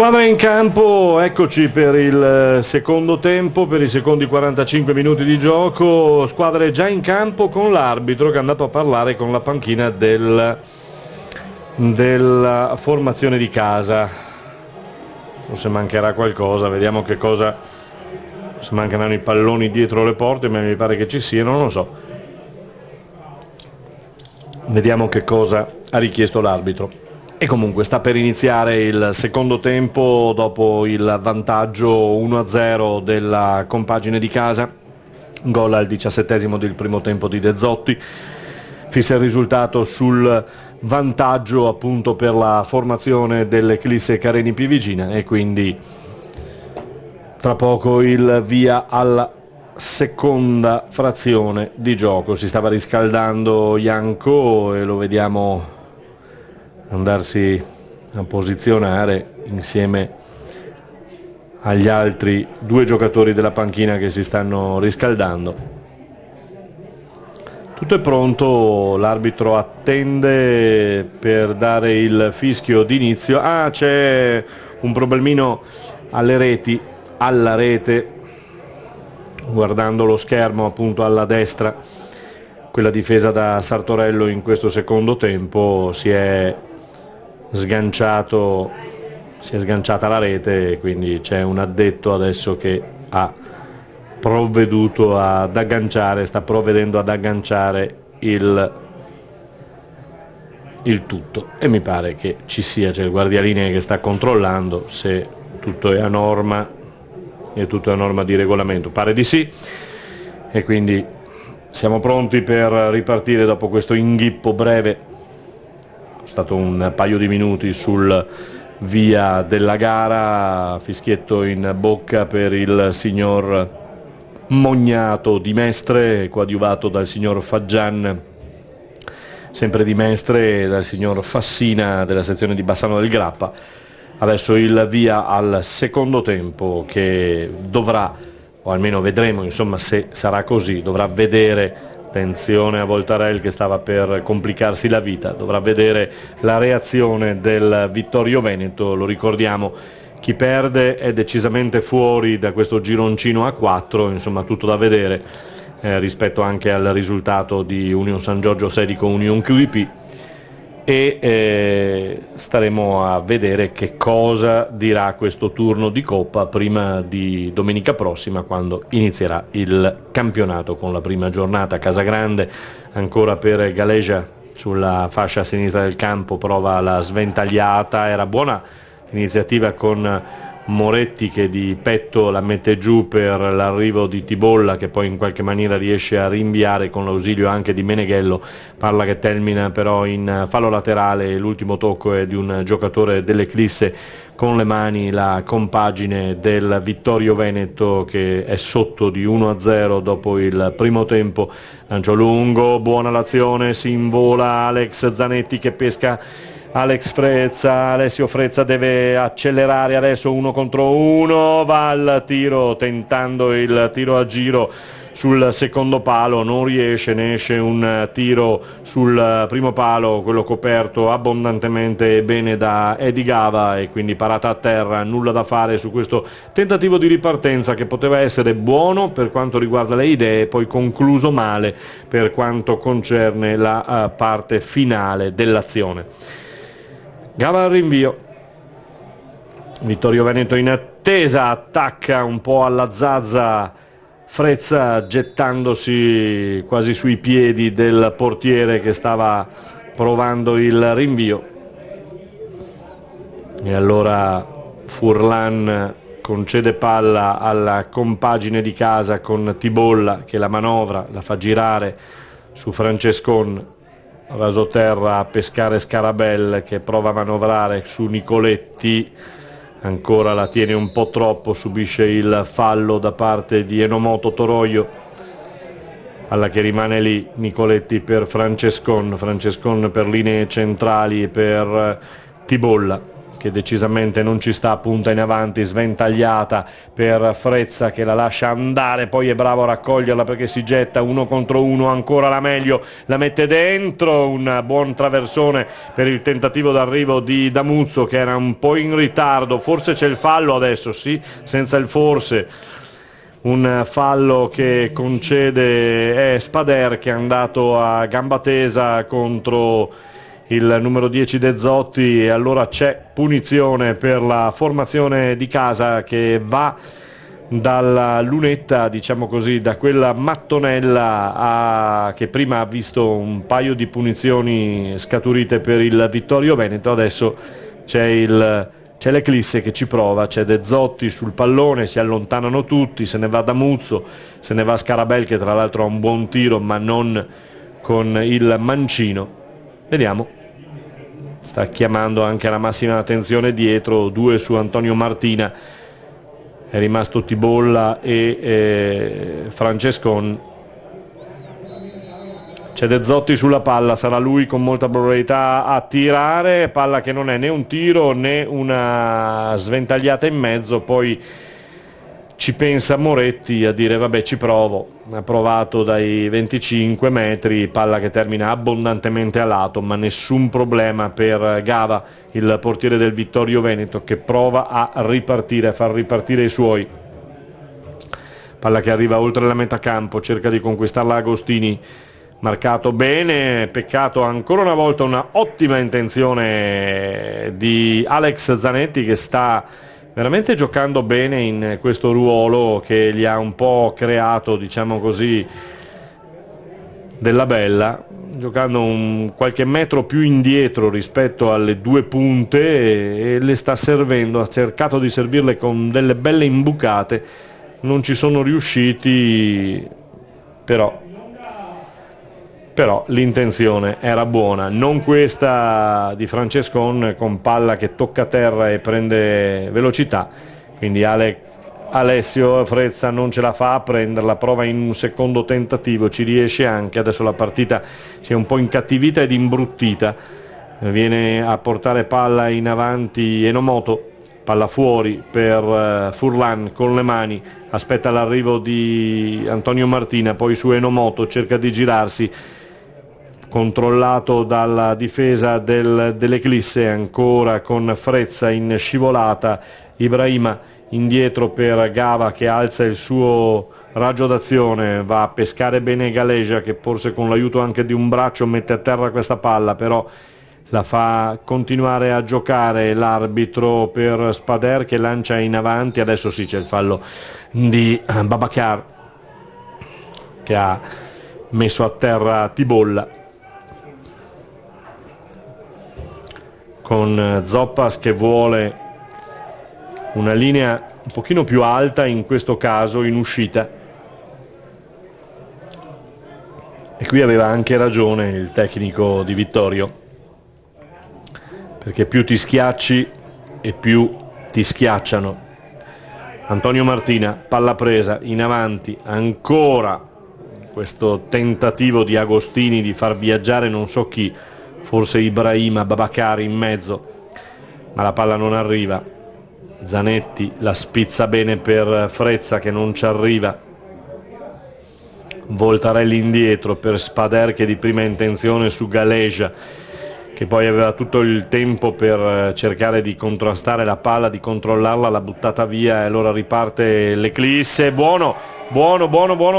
Squadra in campo, eccoci per il secondo tempo, per i secondi 45 minuti di gioco. Squadre già in campo con l'arbitro che è andato a parlare con la panchina della formazione di casa. Forse mancherà qualcosa, vediamo che cosa, se mancheranno i palloni dietro le porte, ma mi pare che ci siano, non lo so. Vediamo che cosa ha richiesto l'arbitro. E comunque sta per iniziare il secondo tempo dopo il vantaggio 1-0 della compagine di casa, gol al 17esimo del primo tempo di De Zotti, fissa il risultato sul vantaggio appunto per la formazione dell'Eclisse Careni Pivigina e quindi tra poco il via alla seconda frazione di gioco. Si stava riscaldando Janko e lo vediamo andarsi a posizionare insieme agli altri due giocatori della panchina che si stanno riscaldando. Tutto è pronto, l'arbitro attende per dare il fischio d'inizio. C'è un problemino alle reti, alla rete, guardando lo schermo appunto alla destra, quella difesa da Sartorello in questo secondo tempo si è sganciata la rete, quindi c'è un addetto adesso che ha provveduto ad agganciare, sta provvedendo ad agganciare il tutto e mi pare che ci sia, c'è il guardialinee che sta controllando se tutto è a norma e tutto è a norma di regolamento, pare di sì, e quindi siamo pronti per ripartire dopo questo inghippo breve. È stato un paio di minuti sul via della gara, fischietto in bocca per il signor Mognato di Mestre, coadiuvato dal signor Faggian, sempre di Mestre, e dal signor Fassina della sezione di Bassano del Grappa. Adesso il via al secondo tempo che dovrà, o almeno vedremo insomma se sarà così, dovrà vedere, attenzione a Voltarel che stava per complicarsi la vita, dovrà vedere la reazione del Vittorio Veneto. Lo ricordiamo, chi perde è decisamente fuori da questo gironcino a 4, insomma tutto da vedere rispetto anche al risultato di Union San Giorgio Sedico Union QIP, e staremo a vedere che cosa dirà questo turno di Coppa prima di domenica prossima, quando inizierà il campionato con la prima giornata. Casagrande ancora per Galegia sulla fascia a sinistra del campo, prova la sventagliata, era buona l'iniziativa con Moretti che di petto la mette giù per l'arrivo di Tibolla, che poi in qualche maniera riesce a rinviare con l'ausilio anche di Meneghello, palla che termina però in fallo laterale. L'ultimo tocco è di un giocatore dell'Eclisse con le mani, la compagine del Vittorio Veneto che è sotto di 1-0 dopo il primo tempo. Lancio lungo, buona l'azione, si invola Alex Zanetti che pesca Alessio Frezza, deve accelerare adesso, 1 contro 1, va al tiro tentando il tiro a giro sul secondo palo, non riesce, ne esce un tiro sul primo palo, quello coperto abbondantemente bene da Edi Gava, e quindi parata a terra, nulla da fare su questo tentativo di ripartenza che poteva essere buono per quanto riguarda le idee, poi concluso male per quanto concerne la parte finale dell'azione. Gava al rinvio, Vittorio Veneto in attesa, attacca un po' alla zazza Frezza gettandosi quasi sui piedi del portiere che stava provando il rinvio, e allora Furlan concede palla alla compagine di casa con Tibolla che la manovra, la fa girare su Francescon, rasoterra a pescare Scarabel che prova a manovrare su Nicoletti, ancora la tiene un po' troppo, subisce il fallo da parte di Enomoto Toroio, palla che rimane lì, Nicoletti per Francescon per linee centrali e per Tibolla che decisamente non ci sta, punta in avanti, sventagliata per Frezza che la lascia andare, poi è bravo a raccoglierla perché si getta 1 contro 1, ancora la meglio, la mette dentro, un buon traversone per il tentativo d'arrivo di Damuzzo che era un po' in ritardo, forse c'è il fallo adesso, sì, senza il forse. Un fallo che concede Spader, che è andato a gamba tesa contro il numero 10 De Zotti, e allora c'è punizione per la formazione di casa che va dalla lunetta, diciamo così, da quella mattonella che prima ha visto un paio di punizioni scaturite per il Vittorio Veneto. Adesso c'è l'Eclisse che ci prova, c'è De Zotti sul pallone, si allontanano tutti, se ne va Damuzzo, se ne va Scarabel che tra l'altro ha un buon tiro ma non con il mancino. Vediamo, sta chiamando anche la massima attenzione dietro, 2 su Antonio Martina, è rimasto Tibolla e Francescon. C'è De Zotti sulla palla, sarà lui con molta probabilità a tirare, palla che non è né un tiro né una sventagliata in mezzo, poi ci pensa Moretti a dire vabbè ci provo, ha provato dai 25 metri, palla che termina abbondantemente a lato, ma nessun problema per Gava, il portiere del Vittorio Veneto, che prova a ripartire, a far ripartire i suoi. Palla che arriva oltre la metà campo, cerca di conquistarla Agostini, marcato bene, peccato ancora una volta una ottima intenzione di Alex Zanetti, che sta veramente giocando bene in questo ruolo che gli ha un po' creato, diciamo così, della bella, giocando qualche metro più indietro rispetto alle 2 punte e le sta servendo, ha cercato di servirle con delle belle imbucate, non ci sono riusciti, però l'intenzione era buona, non questa di Francescon con palla che tocca terra e prende velocità, quindi Alessio Frezza non ce la fa a prenderla, prova in un secondo tentativo, ci riesce anche, adesso la partita si è un po' incattivita ed imbruttita, viene a portare palla in avanti Enomoto, palla fuori per Furlan con le mani, aspetta l'arrivo di Antonio Martina, poi su Enomoto cerca di girarsi, controllato dalla difesa dell'Eclisse, ancora con Frezza in scivolata, Ibrahima indietro per Gava che alza il suo raggio d'azione, va a pescare bene Galegia che forse con l'aiuto anche di un braccio mette a terra questa palla, però la fa continuare a giocare l'arbitro per Spader che lancia in avanti. Adesso sì, c'è il fallo di Babacar che ha messo a terra Tibolla, con Zoppas che vuole una linea un pochino più alta, in questo caso in uscita, e qui aveva anche ragione il tecnico di Vittorio, perché più ti schiacci e più ti schiacciano. Antonio Martina, palla presa in avanti, ancora questo tentativo di Agostini di far viaggiare non so chi, forse Ibrahima, Babacar in mezzo, ma la palla non arriva. Zanetti la spizza bene per Frezza che non ci arriva, Voltarelli indietro per Spader che di prima intenzione su Galegia, che poi aveva tutto il tempo per cercare di contrastare la palla, di controllarla, l'ha buttata via e allora riparte l'Eclisse. Buono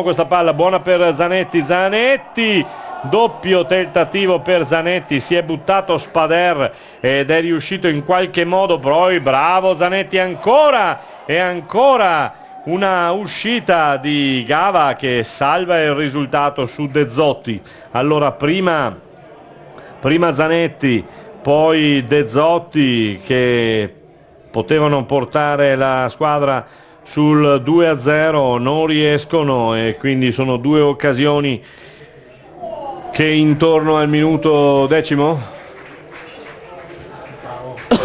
questa palla, buona per Zanetti, doppio tentativo per Zanetti, si è buttato Spader ed è riuscito in qualche modo, poi bravo Zanetti ancora e ancora una uscita di Gava che salva il risultato su De Zotti. Allora prima Zanetti, poi De Zotti che potevano portare la squadra sul 2-0, non riescono, e quindi sono 2 occasioni che intorno al minuto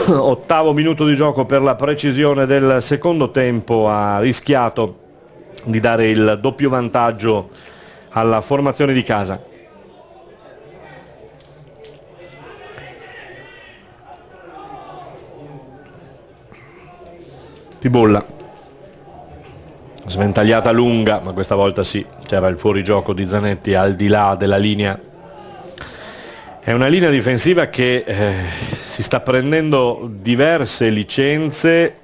ottavo minuto di gioco per la precisione del secondo tempo ha rischiato di dare il doppio vantaggio alla formazione di casa. Tibolla, sventagliata lunga, ma questa volta sì, c'era il fuorigioco di Zanetti al di là della linea. È una linea difensiva che si sta prendendo diverse licenze,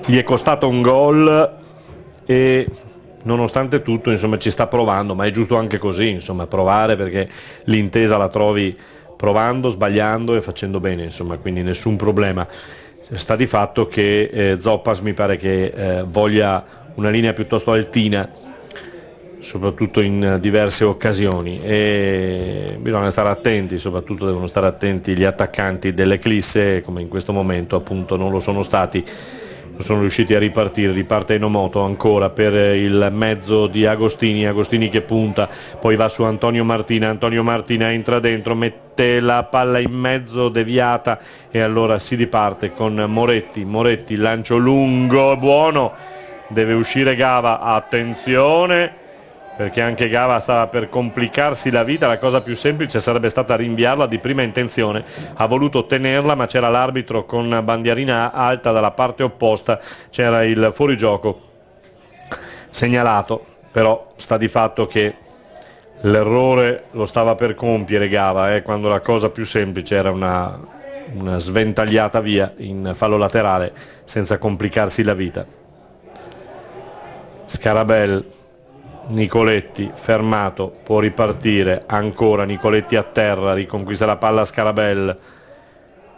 gli è costato un gol e nonostante tutto insomma ci sta provando, ma è giusto anche così, insomma, provare, perché l'intesa la trovi provando, sbagliando e facendo bene, insomma, quindi nessun problema. Sta di fatto che Zoppas mi pare che voglia una linea piuttosto altina, soprattutto in diverse occasioni, e bisogna stare attenti, soprattutto devono stare attenti gli attaccanti dell'Eclisse, come in questo momento appunto non lo sono stati. Non sono riusciti a ripartire. Riparte Enomoto ancora per il mezzo di Agostini che punta, poi va su Antonio Martina entra dentro, mette la palla in mezzo deviata e allora si riparte con Moretti, lancio lungo, buono, deve uscire Gava, attenzione, perché anche Gava stava per complicarsi la vita. La cosa più semplice sarebbe stata rinviarla di prima intenzione, ha voluto tenerla, ma c'era l'arbitro con bandierina alta dalla parte opposta, c'era il fuorigioco segnalato, però sta di fatto che l'errore lo stava per compiere Gava, quando la cosa più semplice era una sventagliata via in fallo laterale senza complicarsi la vita. Scarabel, Nicoletti fermato, può ripartire, ancora Nicoletti a terra, riconquista la palla Scarabel,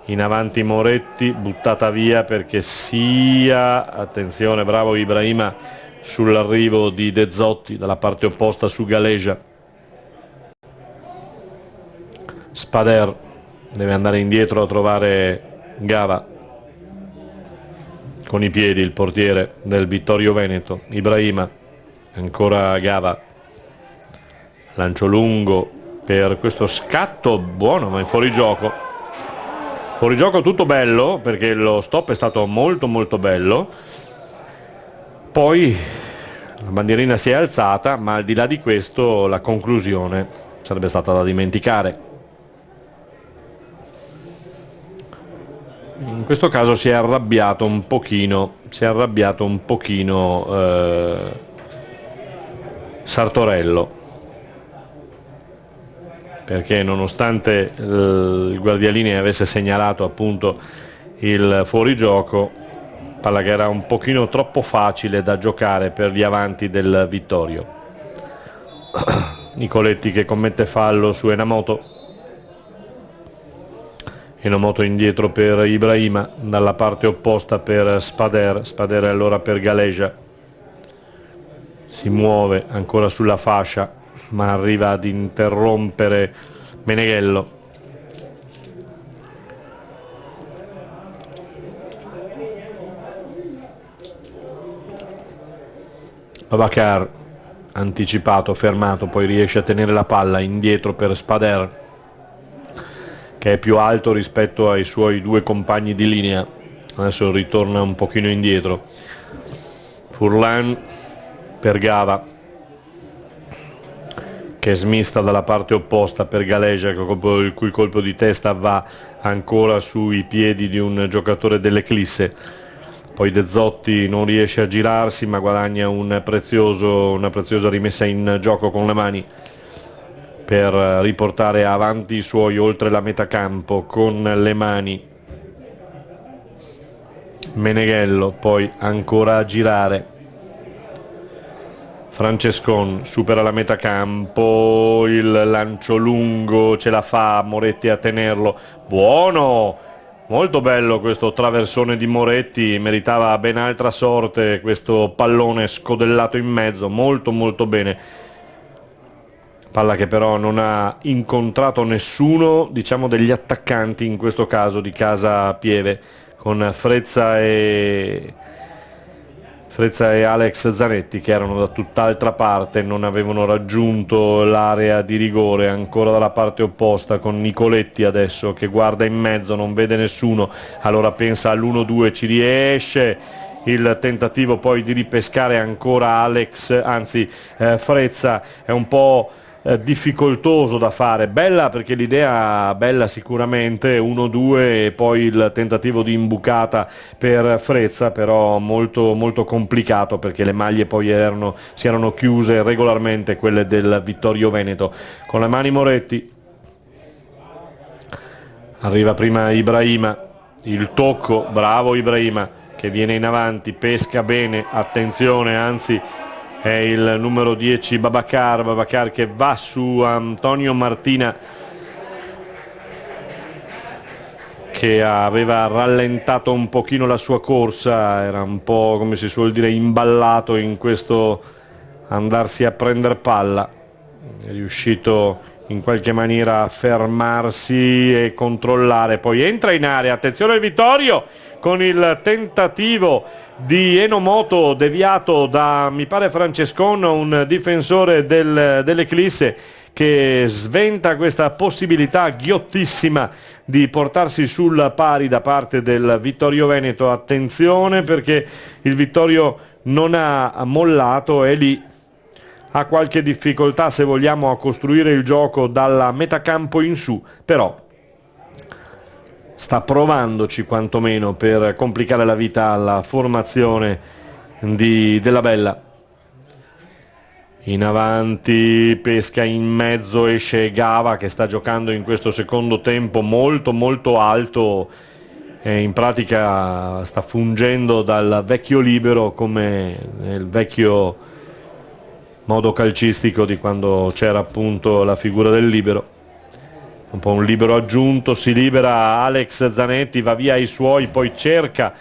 in avanti Moretti, buttata via perché sia, attenzione, bravo Ibrahima sull'arrivo di De Zotti dalla parte opposta su Galegia. Spader deve andare indietro a trovare Gava, con i piedi il portiere del Vittorio Veneto. Ibrahima, ancora Gava, lancio lungo per questo scatto buono, ma in fuorigioco tutto bello, perché lo stop è stato molto molto bello, poi la bandierina si è alzata, ma al di là di questo la conclusione sarebbe stata da dimenticare. In questo caso si è arrabbiato un pochino Sartorello, perché nonostante il guardialinea avesse segnalato appunto il fuorigioco, palla che era un pochino troppo facile da giocare per gli avanti del Vittorio. Nicoletti che commette fallo su Enomoto indietro per Ibrahima, dalla parte opposta per Spader allora per Galegia, si muove ancora sulla fascia ma arriva ad interrompere Meneghello. Babacar anticipato, fermato, poi riesce a tenere la palla indietro per Spader, che è più alto rispetto ai suoi due compagni di linea. Adesso ritorna un pochino indietro. Furlan per Gava, che smista dalla parte opposta per Galegia, il cui colpo di testa va ancora sui piedi di un giocatore dell'Eclisse. Poi De Zotti non riesce a girarsi, ma guadagna una preziosa rimessa in gioco con le mani per riportare avanti i suoi oltre la metà campo con le mani. Meneghello poi ancora a girare. Francescon supera la metà campo, il lancio lungo ce la fa Moretti a tenerlo. Buono! Molto bello questo traversone di Moretti, meritava ben altra sorte questo pallone scodellato in mezzo, molto molto bene. Palla che però non ha incontrato nessuno, diciamo, degli attaccanti, in questo caso di Casa Pieve, con Frezza e Alex Zanetti, che erano da tutt'altra parte, non avevano raggiunto l'area di rigore. Ancora dalla parte opposta con Nicoletti adesso che guarda in mezzo, non vede nessuno, allora pensa all'1-2, ci riesce. Il tentativo poi di ripescare ancora Frezza è un po' difficoltoso da fare. Bella, perché l'idea bella sicuramente, 1-2 e poi il tentativo di imbucata per Frezza, però molto, molto complicato, perché le maglie poi si erano chiuse regolarmente, quelle del Vittorio Veneto. Con le mani Moretti, arriva prima Ibrahima, il tocco, bravo Ibrahima che viene in avanti, pesca bene, attenzione, anzi è il numero 10 Babacar che va su Antonio Martina, che aveva rallentato un pochino la sua corsa, era un po', come si suol dire, imballato in questo andarsi a prendere palla, è riuscito in qualche maniera a fermarsi e controllare, poi entra in area, attenzione il Vittorio con il tentativo di Enomoto deviato da, mi pare, Francescon, un difensore dell'Eclisse, che sventa questa possibilità ghiottissima di portarsi sul pari da parte del Vittorio Veneto. Attenzione, perché il Vittorio non ha mollato, è lì, ha qualche difficoltà, se vogliamo, a costruire il gioco dalla metacampo in su, però sta provandoci quantomeno per complicare la vita alla formazione della Bella. In avanti, pesca in mezzo, esce Gava che sta giocando in questo secondo tempo molto molto alto, e in pratica sta fungendo dal vecchio libero, come nel vecchio modo calcistico di quando c'era appunto la figura del libero. Un po' un libero aggiunto, si libera Alex Zanetti, va via ai suoi, poi cerca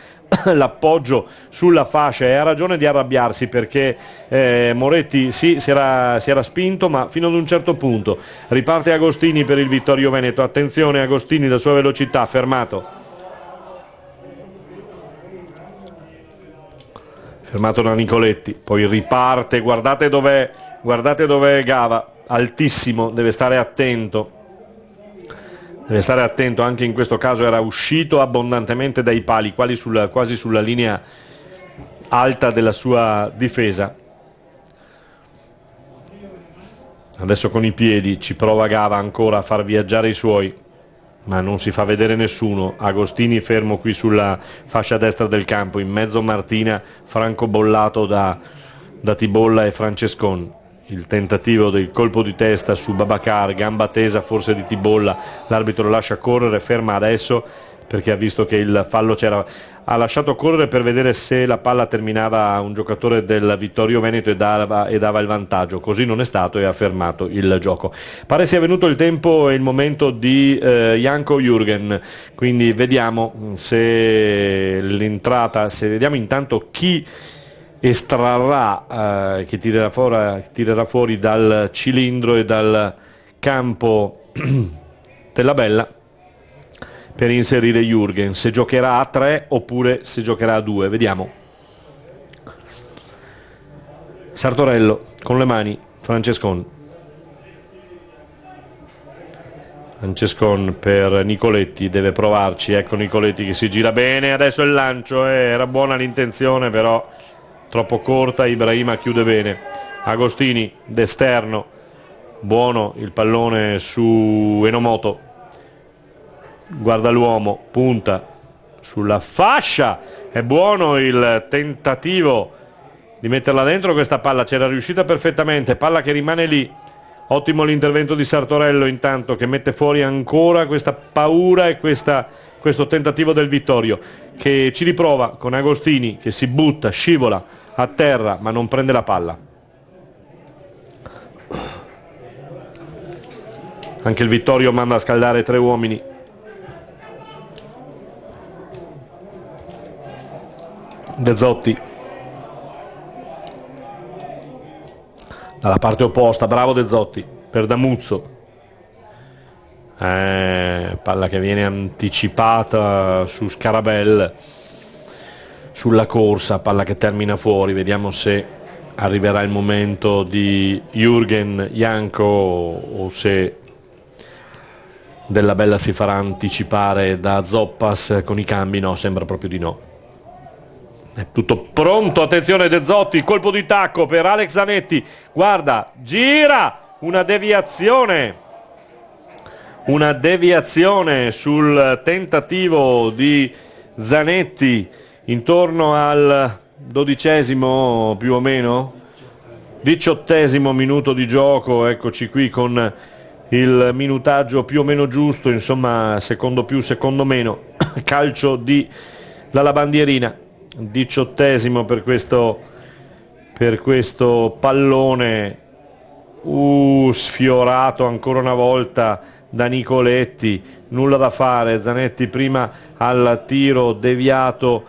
l'appoggio sulla fascia e ha ragione di arrabbiarsi, perché Moretti sì, si era spinto, ma fino ad un certo punto. Riparte Agostini per il Vittorio Veneto, attenzione Agostini, la sua velocità, fermato da Nicoletti, poi riparte, guardate dov'è Gava, altissimo, deve stare attento, anche in questo caso era uscito abbondantemente dai pali, quasi sulla linea alta della sua difesa. Adesso con i piedi ci prova Gava ancora a far viaggiare i suoi, ma non si fa vedere nessuno. Agostini fermo qui sulla fascia destra del campo, in mezzo Martina, francobollato da Tibolla e Francescon. Il tentativo del colpo di testa su Babacar, gamba tesa forse di Tibolla, l'arbitro lo lascia correre, ferma adesso perché ha visto che il fallo c'era, ha lasciato correre per vedere se la palla terminava a un giocatore del Vittorio Veneto e dava il vantaggio. Così non è stato e ha fermato il gioco. Pare sia venuto il tempo e il momento di Janko Jürgen, quindi vediamo se l'entrata, se vediamo intanto chi estrarrà, che tirerà fuori dal cilindro e dal campo della Bella per inserire Jürgen, se giocherà a 3 oppure se giocherà a 2, vediamo. Sartorello con le mani, Francescon per Nicoletti, deve provarci, ecco Nicoletti che si gira bene, adesso il lancio, era buona l'intenzione però troppo corta, Ibrahima chiude bene, Agostini d'esterno, buono il pallone su Enomoto, guarda l'uomo, punta sulla fascia, è buono il tentativo di metterla dentro questa palla, c'era riuscita perfettamente, palla che rimane lì. Ottimo l'intervento di Sartorello intanto, che mette fuori ancora questa paura e questo tentativo del Vittorio, che ci riprova con Agostini che si butta, scivola a terra ma non prende la palla. Anche il Vittorio manda a scaldare 3 uomini. De Zotti dalla parte opposta, bravo De Zotti per Damuzzo, palla che viene anticipata su Scarabel sulla corsa, palla che termina fuori, vediamo se arriverà il momento di Jürgen Janko o se Della Bella si farà anticipare da Zoppas con i cambi. No, sembra proprio di no. È tutto pronto, attenzione De Zotti, colpo di tacco per Alex Zanetti, guarda, gira, una deviazione sul tentativo di Zanetti intorno al 12° più o meno, 18° minuto di gioco. Eccoci qui con il minutaggio più o meno giusto, insomma secondo più secondo meno, calcio dalla bandierina, 18° per questo pallone sfiorato ancora una volta da Nicoletti, nulla da fare. Zanetti prima al tiro deviato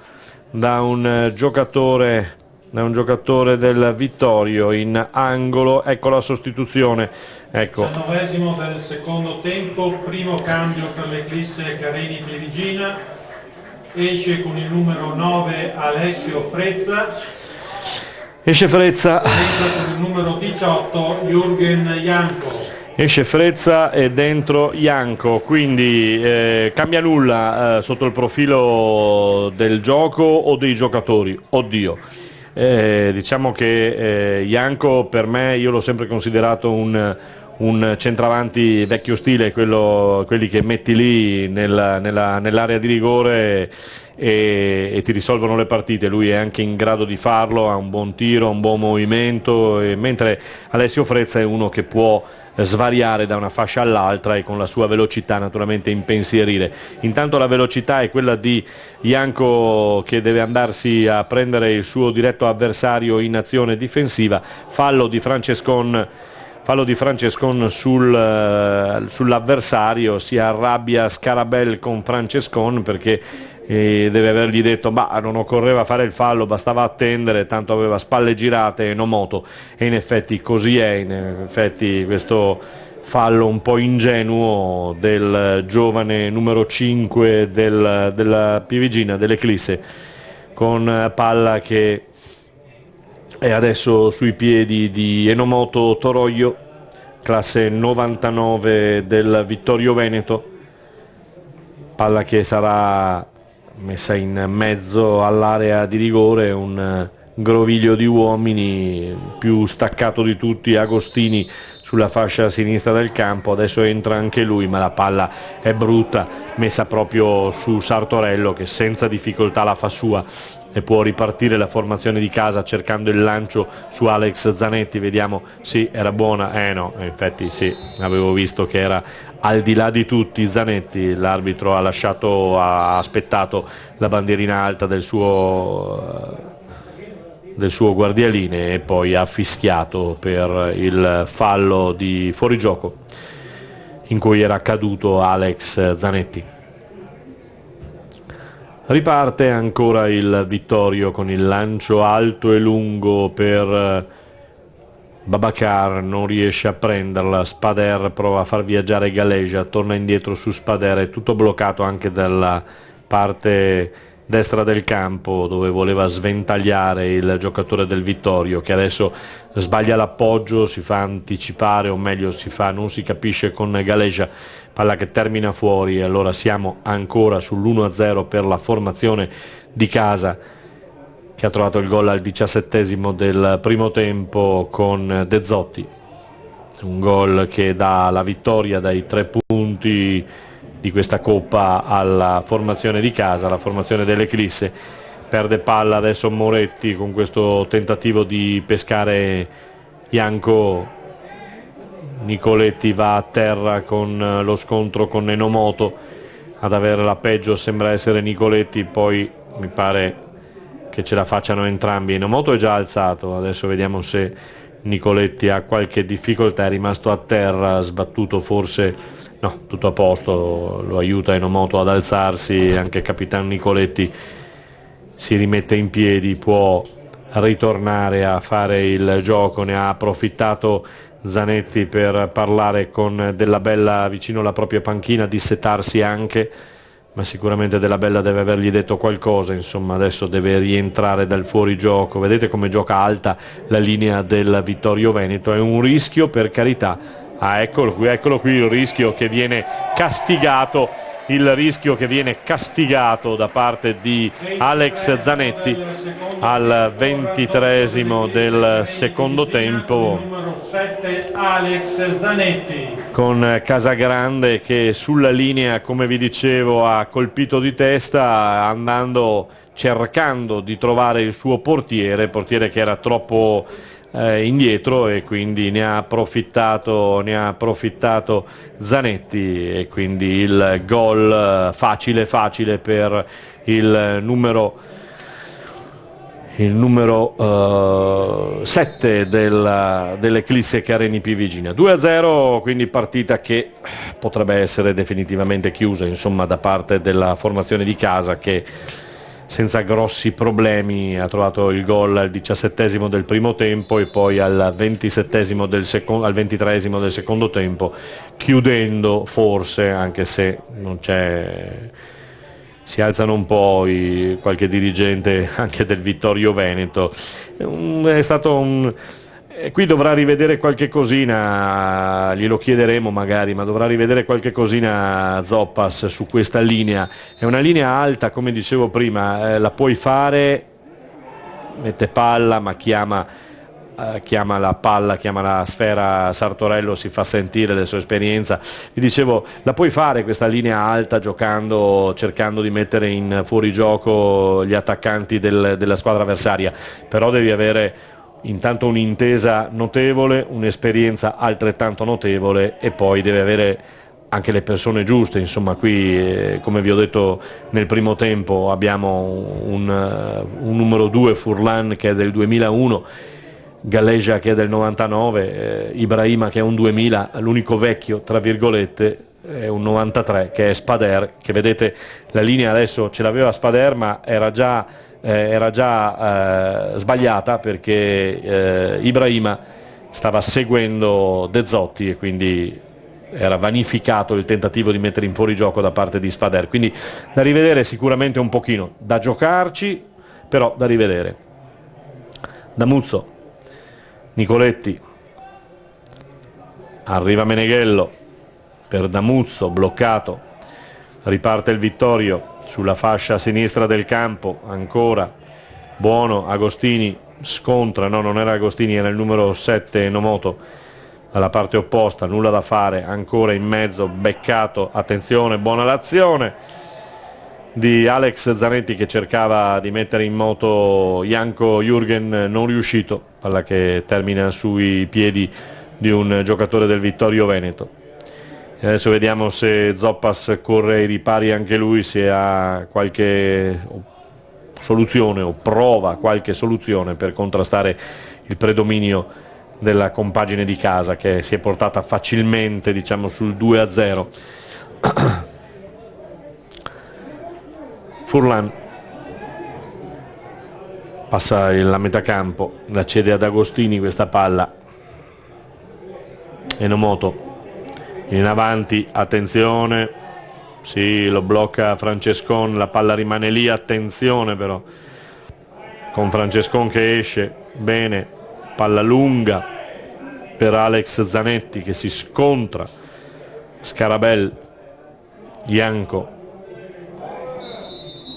da un giocatore del Vittorio in angolo. Ecco la sostituzione, ecco. 19° del secondo tempo, primo cambio per l'Eclisse Carini Pivigina, esce con il numero 9 Alessio Frezza, esce Frezza con il numero 18 Jürgen Janko. Esce Frezza e dentro Janko, quindi cambia nulla sotto il profilo del gioco o dei giocatori? Oddio, diciamo che Janko per me, io l'ho sempre considerato un centravanti vecchio stile, quelli che metti lì nell'area di rigore e ti risolvono le partite. Lui è anche in grado di farlo, ha un buon tiro, un buon movimento, mentre Alessio Frezza è uno che può svariare da una fascia all'altra e con la sua velocità naturalmente impensierire. Intanto la velocità è quella di Janko, che deve andarsi a prendere il suo diretto avversario in azione difensiva. Fallo di Francescon sull'avversario, si arrabbia Scarabel con Francescon perché deve avergli detto ma non occorreva fare il fallo, bastava attendere, tanto aveva spalle girate Enomoto, e in effetti così è. In effetti questo fallo un po' ingenuo del giovane numero 5 della Pivigina, dell'Eclisse, con palla che è adesso sui piedi di Enomoto Toroglio, classe 99 del Vittorio Veneto, palla che sarà messa in mezzo all'area di rigore. Un groviglio di uomini, più staccato di tutti Agostini sulla fascia sinistra del campo. Adesso entra anche lui, ma la palla è brutta, messa proprio su Sartorello, che senza difficoltà la fa sua e può ripartire la formazione di casa cercando il lancio su Alex Zanetti. Vediamo, sì, era buona, no, in effetti sì, avevo visto che era al di là di tutti Zanetti. L'arbitro ha aspettato la bandierina alta del suo guardialine e poi ha fischiato per il fallo di fuorigioco in cui era caduto Alex Zanetti. Riparte ancora il Vittorio con il lancio alto e lungo per Babacar, non riesce a prenderla. Spader prova a far viaggiare Galeja, torna indietro su Spader, è tutto bloccato anche dalla parte destra del campo dove voleva sventagliare il giocatore del Vittorio, che adesso sbaglia l'appoggio, si fa anticipare, o meglio non si capisce con Galeja, palla che termina fuori. E allora siamo ancora sull'1-0 per la formazione di casa, che ha trovato il gol al 17° del primo tempo con De Zotti, un gol che dà la vittoria dai 3 punti di questa Coppa alla formazione di casa, la formazione dell'Eclisse. Perde palla adesso Moretti con questo tentativo di pescare Janko. Nicoletti va a terra con lo scontro con Enomoto, ad avere la peggio sembra essere Nicoletti, poi mi pare che ce la facciano entrambi. Enomoto è già alzato, adesso vediamo se Nicoletti ha qualche difficoltà, è rimasto a terra, sbattuto forse. No, tutto a posto, lo aiuta Enomoto ad alzarsi, anche capitano Nicoletti si rimette in piedi, può ritornare a fare il gioco. Ne ha approfittato Zanetti per parlare con Della Bella vicino alla propria panchina, dissetarsi anche, ma sicuramente Della Bella deve avergli detto qualcosa. Insomma, adesso deve rientrare dal fuorigioco. Vedete come gioca alta la linea del Vittorio Veneto, è un rischio, per carità. Eccolo qui il rischio che viene castigato il rischio che viene castigato da parte di Alex Zanetti al 23esimo del secondo tempo, numero 7 Alex Zanetti, con Casagrande che sulla linea, come vi dicevo, ha colpito di testa, cercando di trovare il suo portiere che era troppo indietro, e quindi ne ha approfittato Zanetti, e quindi il gol facile per il numero 7 dell'Eclisse Careni Pivigina. 2-0, quindi partita che potrebbe essere definitivamente chiusa, insomma, da parte della formazione di casa, che senza grossi problemi ha trovato il gol al 17esimo del primo tempo e poi al 23esimo del secondo tempo, chiudendo forse, anche se non c'è, si alzano un po' qualche dirigente anche del Vittorio Veneto. È stato qui dovrà rivedere qualche cosina, glielo chiederemo magari, ma dovrà rivedere qualche cosina Zoppas su questa linea. È una linea alta, come dicevo prima, la puoi fare, mette palla, ma chiama la palla, chiama la sfera Sartorello, si fa sentire la sua esperienza. Vi dicevo, la puoi fare questa linea alta giocando, cercando di mettere in fuorigioco gli attaccanti della squadra avversaria, però devi avere intanto un'intesa notevole, un'esperienza altrettanto notevole, e poi deve avere anche le persone giuste. Insomma, qui come vi ho detto nel primo tempo abbiamo un numero 2, Furlan, che è del 2001, Galeja che è del 99, Ibrahima che è un 2000, l'unico vecchio tra virgolette è un 93 che è Spader, che vedete la linea adesso ce l'aveva Spader, ma era già sbagliata, perché Ibrahima stava seguendo De Zotti e quindi era vanificato il tentativo di mettere in fuorigioco da parte di Spader. Quindi da rivedere sicuramente un pochino, da giocarci, però da rivedere. Damuzzo, Nicoletti, arriva Meneghello per Damuzzo, bloccato, riparte il Vittorio sulla fascia sinistra del campo, ancora buono Agostini, scontra, no, non era Agostini, era il numero 7 Enomoto, dalla parte opposta, nulla da fare, ancora in mezzo, beccato, attenzione, buona l'azione di Alex Zanetti che cercava di mettere in moto Janko Jürgen, non riuscito, palla che termina sui piedi di un giocatore del Vittorio Veneto. E adesso vediamo se Zoppas corre ai ripari anche lui, se ha qualche soluzione o prova qualche soluzione per contrastare il predominio della compagine di casa, che si è portata facilmente, diciamo, sul 2-0. Furlan passa la metà campo, la cede ad Agostini questa palla, Enomoto in avanti, attenzione, sì, lo blocca Francescon, la palla rimane lì, attenzione però con Francescon che esce bene, palla lunga per Alex Zanetti che si scontra, Scarabel, Janko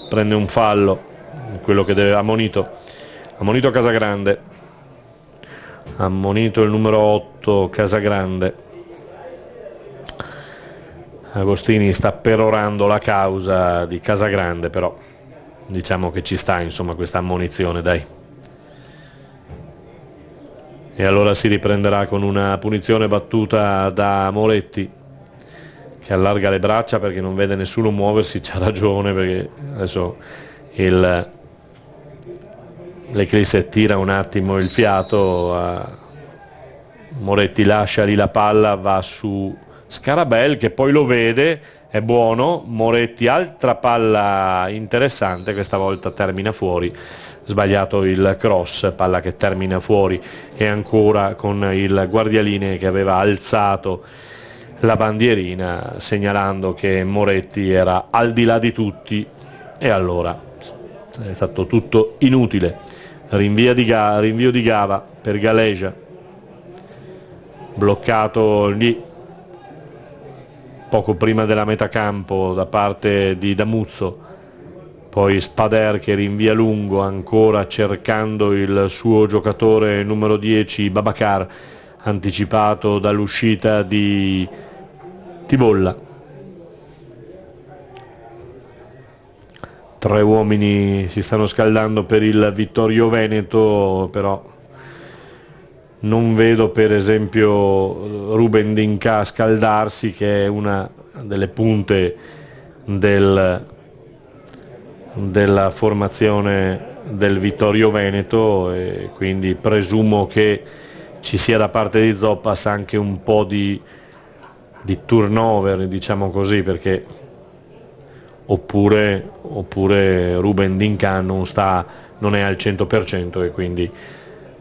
prende un fallo, quello che deve, ammonito Casagrande, ammonito il numero 8 Casagrande. Agostini sta perorando la causa di Casagrande, però diciamo che ci sta, insomma, questa ammonizione, dai. E allora si riprenderà con una punizione battuta da Moretti, che allarga le braccia perché non vede nessuno muoversi. C'ha ragione, perché adesso l'Eclisse tira un attimo il fiato, Moretti lascia lì la palla, va su Scarabel che poi lo vede, è buono, Moretti altra palla interessante, questa volta termina fuori, sbagliato il cross, palla che termina fuori, e ancora con il guardialine che aveva alzato la bandierina segnalando che Moretti era al di là di tutti, e allora è stato tutto inutile. Rinvio di Gava per Galeja, bloccato lì poco prima della metà campo da parte di Damuzzo, poi Spader che rinvia lungo ancora cercando il suo giocatore numero 10 Babacar, anticipato dall'uscita di Tibolla. 3 uomini si stanno scaldando per il Vittorio Veneto, non vedo per esempio Ruben Dinca scaldarsi, che è una delle punte della formazione del Vittorio Veneto, e quindi presumo che ci sia da parte di Zoppas anche un po' di turnover, diciamo così, perché oppure Ruben Dinca non è al 100% e quindi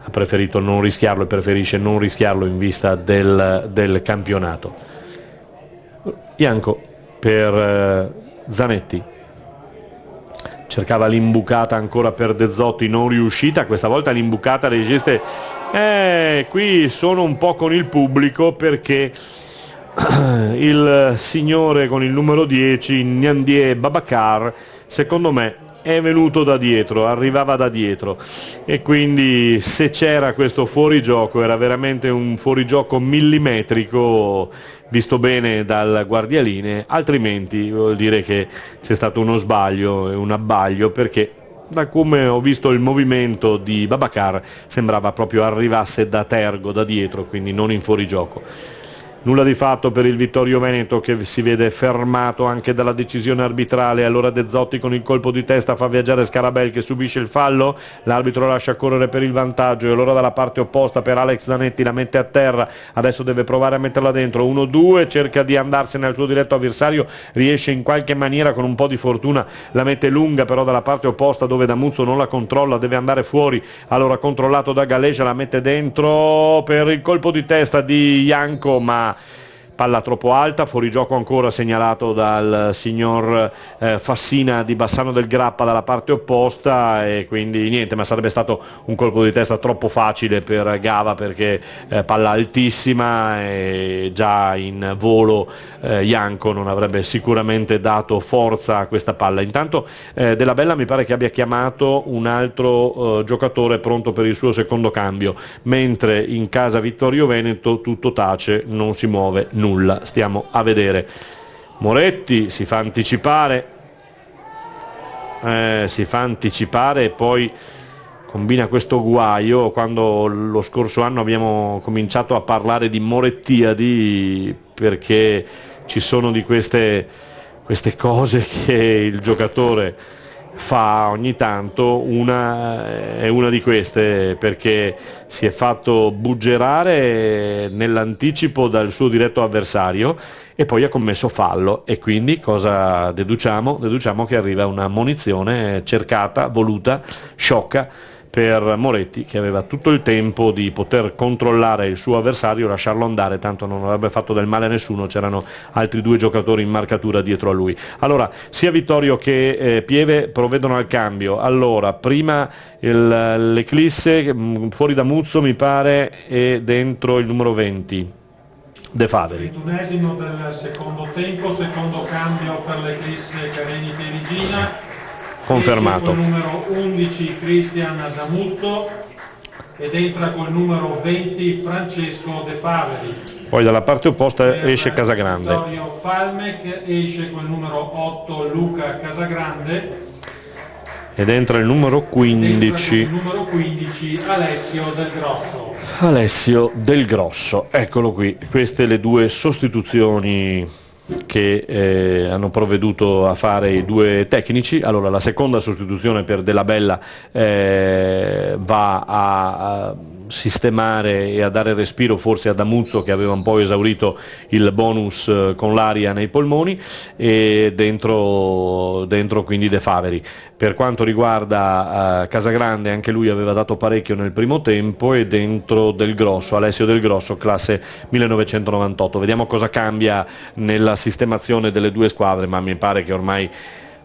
ha preferito non rischiarlo e preferisce non rischiarlo in vista del campionato. Ianco per Zanetti, cercava l'imbucata ancora per De Zotti, non riuscita, questa volta l'imbucata resiste. Qui sono un po' con il pubblico, perché il signore con il numero 10 Gnandie Babacar secondo me è venuto da dietro, arrivava da dietro, e quindi se c'era questo fuorigioco era veramente un fuorigioco millimetrico visto bene dal guardialine, altrimenti vuol dire che c'è stato uno sbaglio e un abbaglio, perché da come ho visto il movimento di Babacar sembrava proprio arrivasse da tergo, da dietro, quindi non in fuorigioco. Nulla di fatto per il Vittorio Veneto, che si vede fermato anche dalla decisione arbitrale. Allora De Zotti con il colpo di testa fa viaggiare Scarabel, che subisce il fallo, l'arbitro lascia correre per il vantaggio, e allora dalla parte opposta per Alex Zanetti la mette a terra, adesso deve provare a metterla dentro, 1-2, cerca di andarsene al suo diretto avversario, riesce in qualche maniera con un po' di fortuna, la mette lunga però dalla parte opposta dove Damuzzo non la controlla, deve andare fuori, allora controllato da Galegia, la mette dentro per il colpo di testa di Ianco, ma palla troppo alta, fuorigioco ancora segnalato dal signor Fassina di Bassano del Grappa dalla parte opposta, e quindi niente, ma sarebbe stato un colpo di testa troppo facile per Gava, perché palla altissima e già in volo Ianco non avrebbe sicuramente dato forza a questa palla. Intanto Della Bella mi pare che abbia chiamato un altro giocatore pronto per il suo secondo cambio, mentre in casa Vittorio Veneto tutto tace, non si muove nulla. Stiamo a vedere. Moretti si fa anticipare e poi combina questo guaio. Quando lo scorso anno abbiamo cominciato a parlare di Morettiadi, perché ci sono di queste cose che il giocatore fa ogni tanto, è una di queste, perché si è fatto buggerare nell'anticipo dal suo diretto avversario e poi ha commesso fallo, e quindi cosa deduciamo? Deduciamo che arriva una munizione cercata, voluta, sciocca per Moretti, che aveva tutto il tempo di poter controllare il suo avversario, lasciarlo andare, tanto non avrebbe fatto del male a nessuno, c'erano altri 2 giocatori in marcatura dietro a lui. Allora sia Vittorio che Pieve provvedono al cambio. Allora prima l'Eclisse, fuori da Muzzo mi pare, e dentro il numero 20 De Faveri. 21esimo del secondo tempo, secondo cambio per l'Eclisse Carini Perigina. Confermato. Col numero 11 Cristian Damuzzo ed entra col numero 20 Francesco De Faveri. Poi dalla parte opposta esce Casagrande. Vittorio Falmec esce col numero 8 Luca Casagrande. Ed entra il numero 15. Il numero 15 Alessio Del Grosso. Alessio Del Grosso, eccolo qui. Queste le 2 sostituzioni che hanno provveduto a fare i 2 tecnici. Allora la seconda sostituzione per Della Bella va a sistemare e a dare respiro forse a Damuzzo, che aveva un po' esaurito il bonus con l'aria nei polmoni, e dentro quindi De Faveri. Per quanto riguarda Casagrande, anche lui aveva dato parecchio nel primo tempo, e dentro Del Grosso, Alessio Del Grosso, classe 1998. Vediamo cosa cambia nella sistemazione delle 2 squadre, ma mi pare che ormai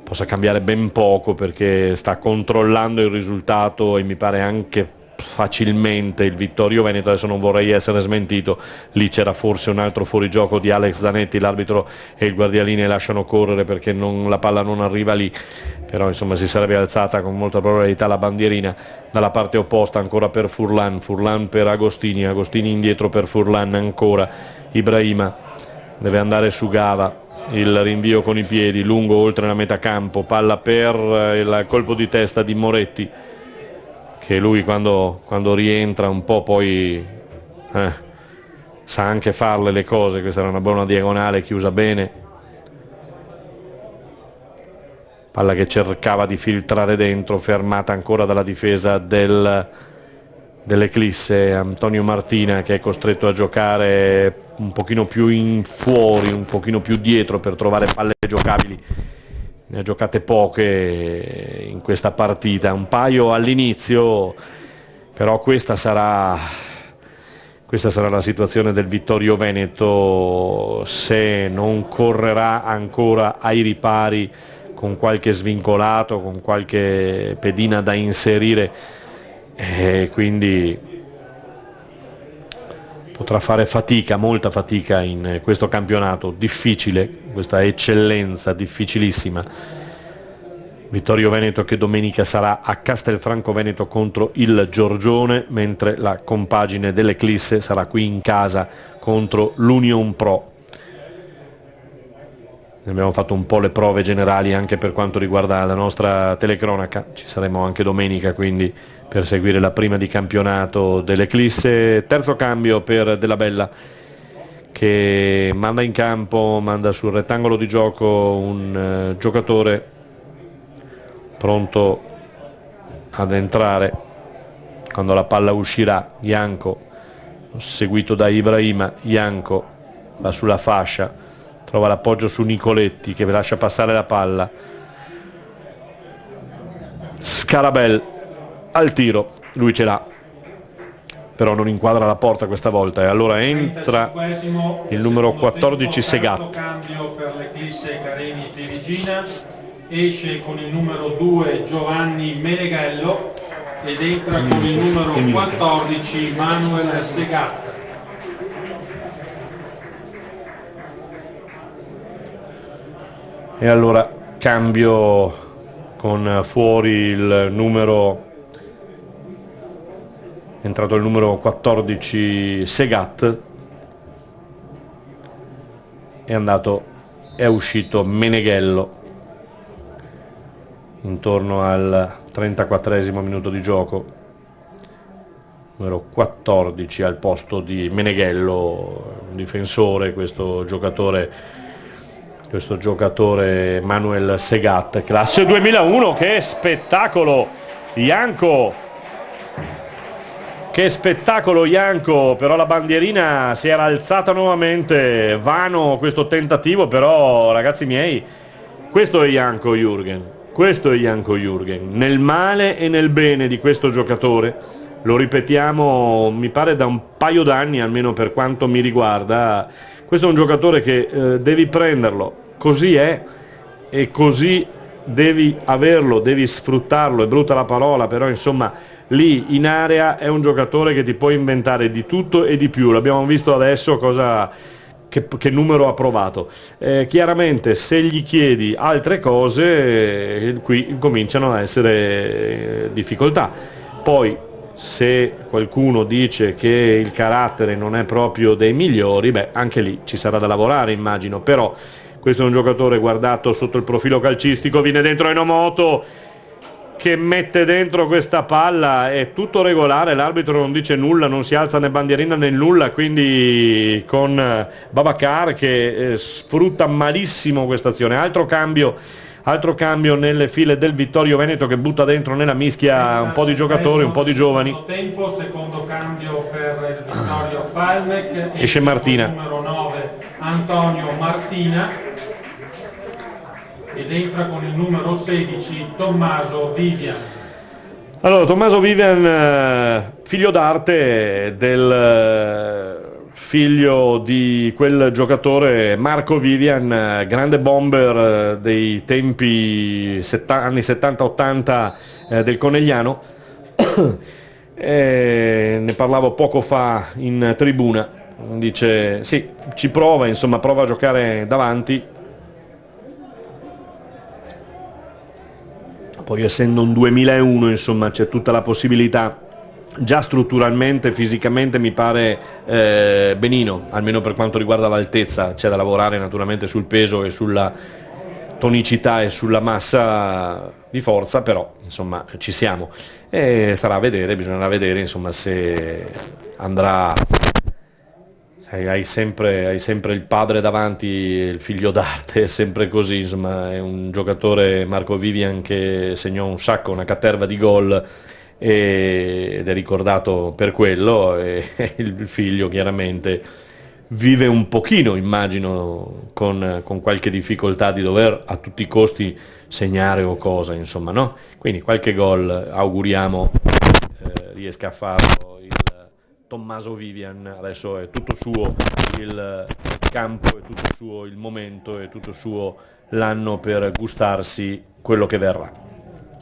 possa cambiare ben poco, perché sta controllando il risultato e mi pare anche facilmente il Vittorio Veneto. Adesso non vorrei essere smentito, lì c'era forse un altro fuorigioco di Alex Zanetti, l'arbitro e il guardialine lasciano correre perché la palla non arriva lì, però insomma si sarebbe alzata con molta probabilità la bandierina dalla parte opposta, ancora per Furlan per Agostini indietro per Furlan, ancora Ibrahima deve andare su Gava, il rinvio con i piedi lungo oltre la metà campo, palla per il colpo di testa di Moretti, che lui quando rientra un po' poi sa anche farle le cose. Questa era una buona diagonale chiusa bene, palla che cercava di filtrare dentro, fermata ancora dalla difesa dell'Eclisse. Antonio Martina che è costretto a giocare un pochino più in fuori, un pochino più dietro per trovare palle giocabili. Ne ha giocate poche in questa partita, un paio all'inizio, però questa sarà la situazione del Vittorio Veneto se non correrà ancora ai ripari con qualche svincolato, con qualche pedina da inserire, e quindi potrà fare fatica, molta fatica in questo campionato difficile, questa eccellenza difficilissima. Vittorio Veneto che domenica sarà a Castelfranco Veneto contro il Giorgione, mentre la compagine dell'Eclisse sarà qui in casa contro l'Union Pro. Abbiamo fatto un po' le prove generali anche per quanto riguarda la nostra telecronaca, ci saremo anche domenica quindi per seguire la prima di campionato dell'Eclisse. Terzo cambio per Della Bella, che manda in campo, manda sul rettangolo di gioco un giocatore pronto ad entrare quando la palla uscirà. Janko, seguito da Ibrahima. Janko va sulla fascia, trova l'appoggio su Nicoletti che lascia passare la palla. Scarabel al tiro, lui ce l'ha, però non inquadra la porta questa volta, e allora entra il numero 14 Segat. Cambio per l'Eclisse Careni Perigina, esce con il numero 2 Giovanni Meneghello ed entra con il numero 14 Manuel Segat. E allora cambio con fuori il numero, è entrato il numero 14 Segat, è uscito Meneghello intorno al 34esimo minuto di gioco, numero 14 al posto di Meneghello, un difensore, questo giocatore Manuel Segat, classe 2001. Che spettacolo Janko, che spettacolo Janko, però la bandierina si era alzata nuovamente, vano questo tentativo, però ragazzi miei, questo è Janko Jürgen, nel male e nel bene di questo giocatore, lo ripetiamo mi pare da un paio d'anni, almeno per quanto mi riguarda. Questo è un giocatore che devi prenderlo, così è, e così devi averlo, devi sfruttarlo, è brutta la parola, però insomma lì in area è un giocatore che ti può inventare di tutto e di più. L'abbiamo visto adesso che numero ha provato. Chiaramente se gli chiedi altre cose qui cominciano a essere difficoltà. Poi se qualcuno dice che il carattere non è proprio dei migliori, beh, anche lì ci sarà da lavorare, immagino, però questo è un giocatore guardato sotto il profilo calcistico, viene dentro Enomoto che mette dentro questa palla, è tutto regolare, l'arbitro non dice nulla, non si alza né bandierina né nulla, quindi con Babacar che sfrutta malissimo questa azione. Altro cambio nelle file del Vittorio Veneto, che butta dentro nella mischia un po' di giocatori, un po' di giovani. Secondo cambio per il Vittorio Falmec, esce Martina, numero 9 Antonio Martina, ed entra con il numero 16 Tommaso Vivian. Allora, Tommaso Vivian, figlio d'arte del figlio di quel giocatore Marco Vivian, grande bomber dei tempi anni 70-80 del Conegliano, Ne parlavo poco fa in tribuna, dice sì, ci prova, insomma prova a giocare davanti, poi essendo un 2001 insomma c'è tutta la possibilità. Già strutturalmente, fisicamente mi pare benino, almeno per quanto riguarda l'altezza. C'è da lavorare naturalmente sul peso e sulla tonicità e sulla massa di forza, però insomma ci siamo, e starà a vedere, bisognerà vedere insomma se andrà. Sai, hai sempre il padre davanti, il figlio d'arte, è sempre così, insomma è un giocatore, Marco Vivian, che segnò un sacco, una caterva di gol, ed è ricordato per quello, e il figlio chiaramente vive un pochino, immagino, con qualche difficoltà di dover a tutti i costi segnare o cosa, insomma, no? Quindi qualche gol auguriamo riesca a farlo il Tommaso Vivian. Adesso è tutto suo il campo, è tutto suo il momento, è tutto suo l'anno per gustarsi quello che verrà.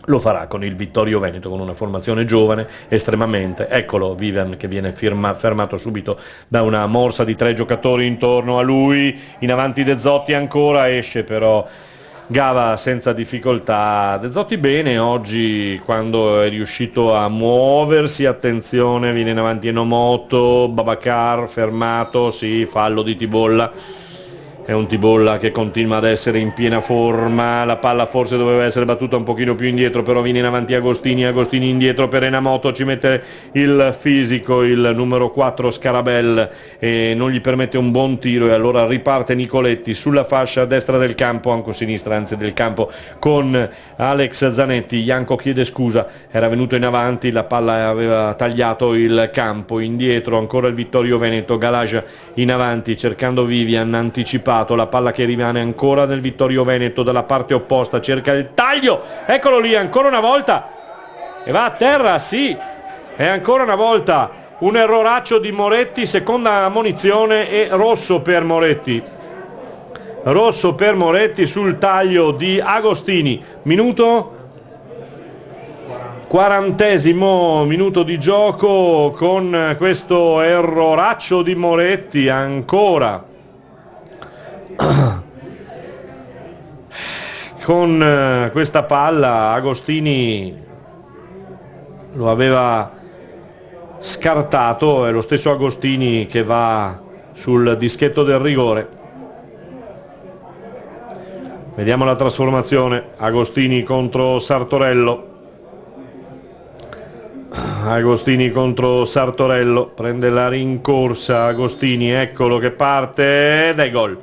Lo farà con il Vittorio Veneto, con una formazione giovane estremamente. Eccolo Vivian che viene fermato subito da una morsa di 3 giocatori intorno a lui, in avanti De Zotti ancora, esce però Gava senza difficoltà. De Zotti bene oggi quando è riuscito a muoversi, attenzione, viene in avanti Enomoto, Babacar fermato, sì, fallo di Tibolla. È un Tibolla che continua ad essere in piena forma, la palla forse doveva essere battuta un pochino più indietro, però viene in avanti Agostini indietro per Enomoto, ci mette il fisico il numero 4 Scarabel e non gli permette un buon tiro, e allora riparte Nicoletti sulla fascia a destra del campo, anche sinistra anzi del campo, con Alex Zanetti. Janko chiede scusa, era venuto in avanti, la palla aveva tagliato il campo, indietro ancora il Vittorio Veneto, Galaja in avanti cercando Vivian, anticipato, la palla che rimane ancora nel Vittorio Veneto dalla parte opposta, cerca il taglio, eccolo lì ancora una volta e va a terra, sì, e ancora una volta un erroraccio di Moretti, seconda ammonizione e rosso per Moretti sul taglio di Agostini. Minuto 40° minuto di gioco, con questo erroraccio di Moretti ancora. Con questa palla Agostini lo aveva scartato, è lo stesso Agostini che va sul dischetto del rigore. Vediamo la trasformazione, Agostini contro Sartorello. Agostini contro Sartorello, prende la rincorsa Agostini, eccolo che parte ed è gol.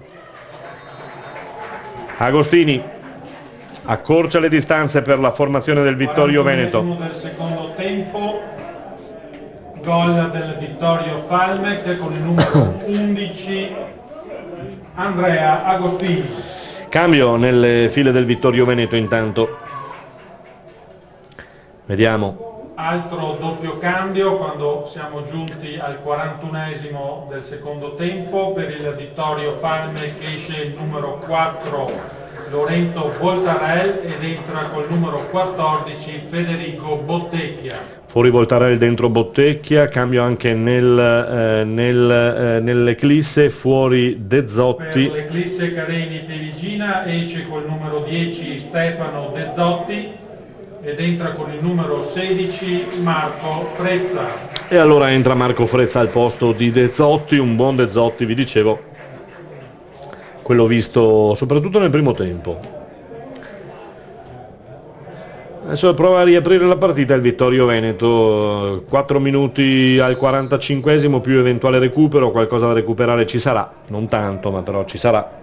Agostini accorcia le distanze per la formazione del Vittorio Veneto. Del secondo tempo, gol del Vittorio Falmec con il numero 11 Andrea Agostini. Cambio nelle file del Vittorio Veneto intanto. Vediamo. Altro doppio cambio quando siamo giunti al 41° del secondo tempo. Per il Vittorio Falmec esce il numero 4 Lorenzo Voltarel ed entra col numero 14 Federico Bottecchia. Fuori Voltarel, dentro Bottecchia. Cambio anche nell'Eclisse, fuori De Zotti. Per l'Eclisse Careni Perigina esce col numero 10 Stefano De Zotti ed entra con il numero 16 Marco Frezza. E allora entra Marco Frezza al posto di De Zotti, un buon De Zotti, vi dicevo, quello visto soprattutto nel primo tempo. Adesso prova a riaprire la partita il Vittorio Veneto, 4 minuti al 45° più eventuale recupero, qualcosa da recuperare ci sarà, non tanto ma però ci sarà.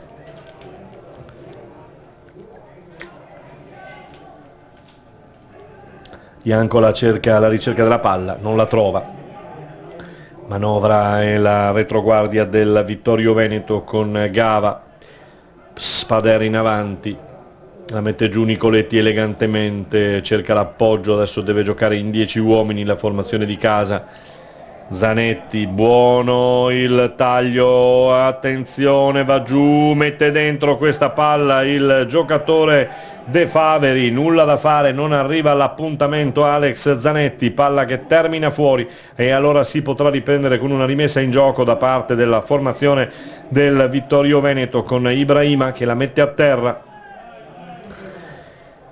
Janko la ricerca della palla, non la trova. Manovra e la retroguardia del Vittorio Veneto con Gava, Spader in avanti, la mette giù Nicoletti elegantemente, cerca l'appoggio, adesso deve giocare in 10 uomini la formazione di casa, Zanetti, buono il taglio, attenzione, va giù, mette dentro questa palla il giocatore De Faveri, nulla da fare, non arriva all'appuntamento Alex Zanetti, palla che termina fuori e allora si potrà riprendere con una rimessa in gioco da parte della formazione del Vittorio Veneto, con Ibrahima che la mette a terra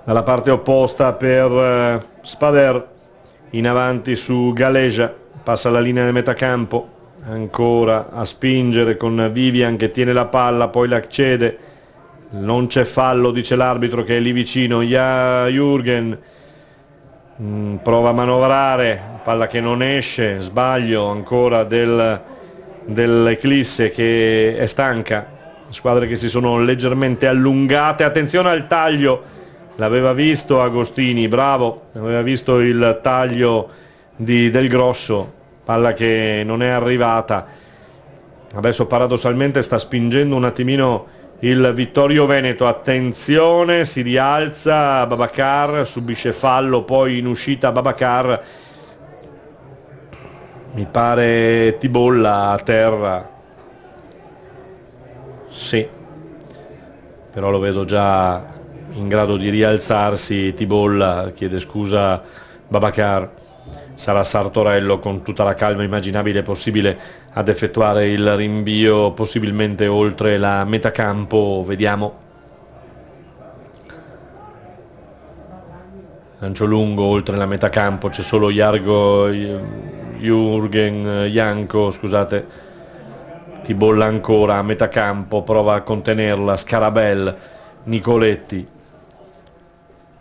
dalla parte opposta per Spader, in avanti su Galeja. Passa la linea del metacampo, ancora a spingere con Vivian che tiene la palla, poi la cede, non c'è fallo, dice l'arbitro che è lì vicino. Jürgen prova a manovrare, palla che non esce, sbaglio ancora dell'Eclisse che è stanca, squadre che si sono leggermente allungate. Attenzione al taglio, l'aveva visto Agostini, bravo, aveva visto il taglio Del Grosso, palla che non è arrivata. Adesso paradossalmente sta spingendo un attimino il Vittorio Veneto, attenzione, si rialza Babacar, subisce fallo poi in uscita Babacar, mi pare Tibolla a terra, sì, però lo vedo già in grado di rialzarsi Tibolla, chiede scusa Babacar. Sarà Sartorello con tutta la calma immaginabile e possibile ad effettuare il rinvio, possibilmente oltre la metacampo, vediamo. Lancio lungo oltre la metacampo, c'è solo Janko, scusate, Tibolla ancora a metacampo, prova a contenerla, Scarabel, Nicoletti,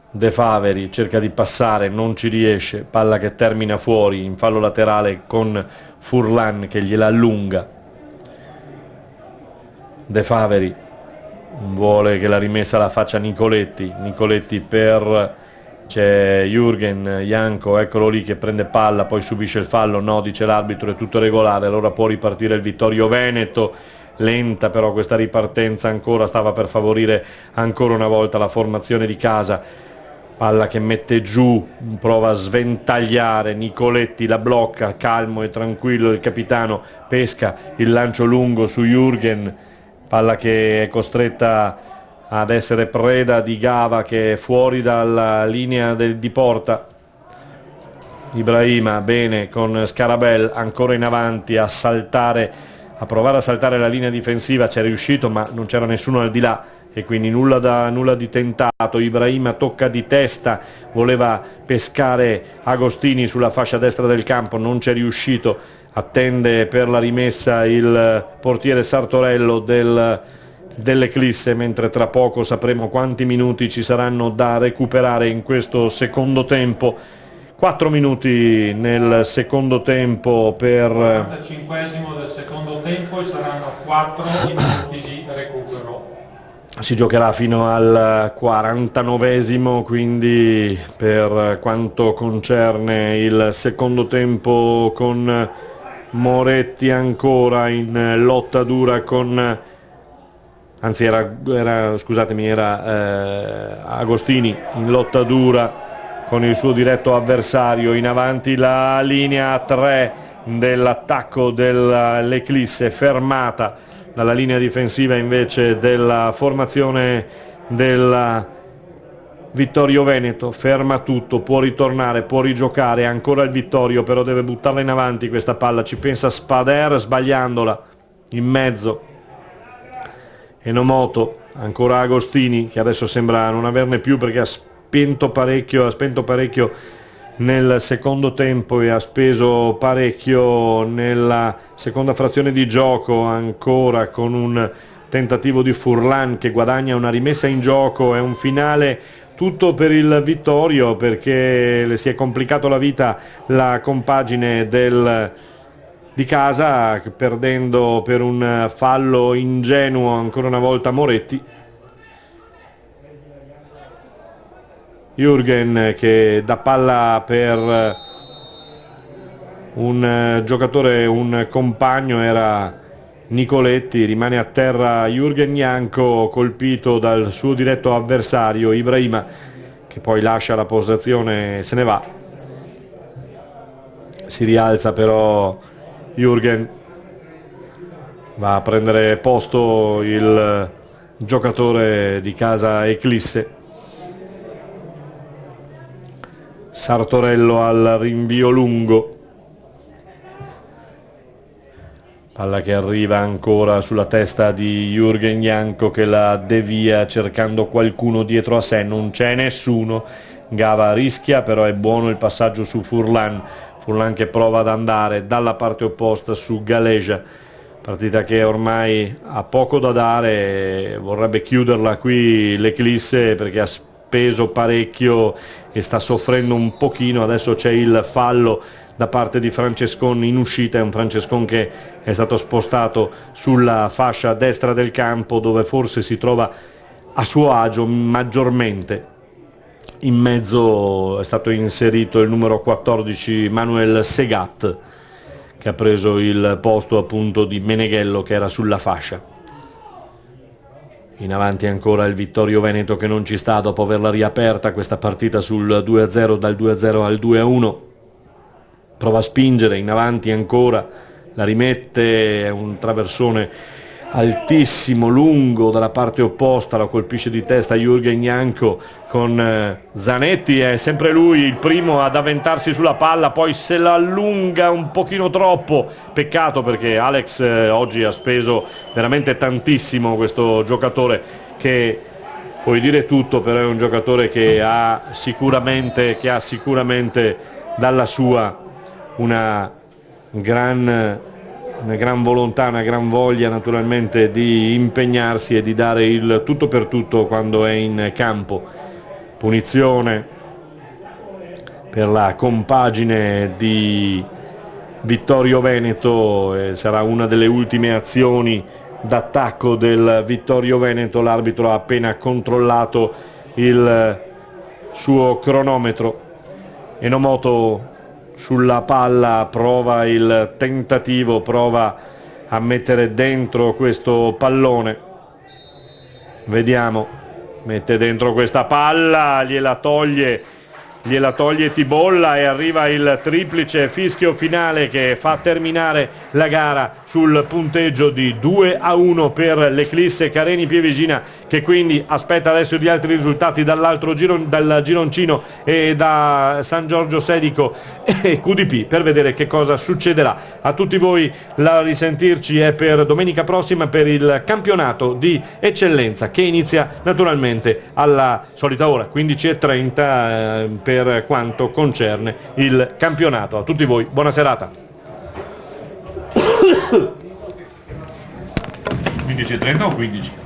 De Faveri cerca di passare, non ci riesce, palla che termina fuori in fallo laterale con Furlan che gliela allunga. De Faveri vuole che la rimessa la faccia Nicoletti, c'è Jürgen, Janko, eccolo lì che prende palla, poi subisce il fallo, no, dice l'arbitro, è tutto regolare, allora può ripartire il Vittorio Veneto. Lenta però questa ripartenza ancora, stava per favorire ancora una volta la formazione di casa. Palla che mette giù, prova a sventagliare, Nicoletti la blocca, calmo e tranquillo il capitano, pesca il lancio lungo su Jürgen, palla che è costretta ad essere preda di Gava che è fuori dalla linea di porta. Ibrahima bene con Scarabel ancora in avanti a provare a saltare la linea difensiva, c'è riuscito ma non c'era nessuno al di là e quindi nulla di tentato. Ibrahima tocca di testa, voleva pescare Agostini sulla fascia destra del campo, non c'è riuscito, attende per la rimessa il portiere Sartorello dell'Eclisse, mentre tra poco sapremo quanti minuti ci saranno da recuperare in questo secondo tempo. 4 minuti nel secondo tempo per 45esimo del secondo tempo e saranno 4 minuti di recupero. Si giocherà fino al 49esimo, quindi per quanto concerne il secondo tempo con Moretti ancora in lotta dura con, anzi era Agostini in lotta dura con il suo diretto avversario, in avanti la linea 3 dell'attacco dell'Eclisse, fermata dalla linea difensiva invece della formazione del Vittorio Veneto, ferma tutto, può ritornare, può rigiocare, ancora il Vittorio però deve buttarla in avanti questa palla, ci pensa Spader sbagliandola in mezzo, Enomoto, ancora Agostini che adesso sembra non averne più perché ha spento parecchio nel secondo tempo e ha speso parecchio nella seconda frazione di gioco, ancora con un tentativo di Furlan che guadagna una rimessa in gioco. È un finale tutto per il Vittorio perché le si è complicato la vita la compagine di casa, perdendo per un fallo ingenuo ancora una volta Moretti. Jürgen che dà palla per un giocatore, un compagno, era Nicoletti, rimane a terra Jürgen Janko colpito dal suo diretto avversario Ibrahima che poi lascia la posazione e se ne va. Si rialza però Jürgen. Va a prendere posto il giocatore di casa Eclisse. Sartorello al rinvio lungo. Palla che arriva ancora sulla testa di Jürgen Janko, che la devia cercando qualcuno dietro a sé, non c'è nessuno. Gava rischia, però è buono il passaggio su Furlan. Furlan che prova ad andare dalla parte opposta su Galeja. Partita che ormai ha poco da dare, vorrebbe chiuderla qui l'Eclisse perché ha speso parecchio e sta soffrendo un pochino. Adesso c'è il fallo da parte di Francescon in uscita, è un Francescon che è stato spostato sulla fascia destra del campo, dove forse si trova a suo agio maggiormente. In mezzo è stato inserito il numero 14 Manuel Segat, che ha preso il posto appunto di Meneghello, che era sulla fascia. In avanti ancora il Vittorio Veneto, che non ci sta dopo averla riaperta questa partita sul 2-0, dal 2-0 al 2-1. Prova a spingere in avanti ancora, la rimette, è un traversone altissimo, lungo dalla parte opposta, la colpisce di testa Jürgen Janko con Zanetti, è sempre lui il primo ad avventarsi sulla palla, poi se la allunga un pochino troppo, peccato perché Alex oggi ha speso veramente tantissimo, questo giocatore che puoi dire tutto, però è un giocatore che ha sicuramente dalla sua una gran volontà, una gran voglia naturalmente di impegnarsi e di dare il tutto per tutto quando è in campo. Punizione per la compagine di Vittorio Veneto, sarà una delle ultime azioni d'attacco del Vittorio Veneto. L'arbitro ha appena controllato il suo cronometro. Enomoto sulla palla, prova il tentativo, prova a mettere dentro questo pallone, vediamo, mette dentro questa palla, gliela toglie Tibolla e arriva il triplice fischio finale che fa terminare la gara sul punteggio di 2-1 per l'Eclisse Careni Pievigina, che quindi aspetta adesso gli altri risultati dal Gironcino e da San Giorgio Sedico e QDP per vedere che cosa succederà. A tutti voi la risentirci è per domenica prossima per il campionato di eccellenza, che inizia naturalmente alla solita ora, 15:30, per quanto concerne il campionato. A tutti voi buona serata. 15:30 o 15?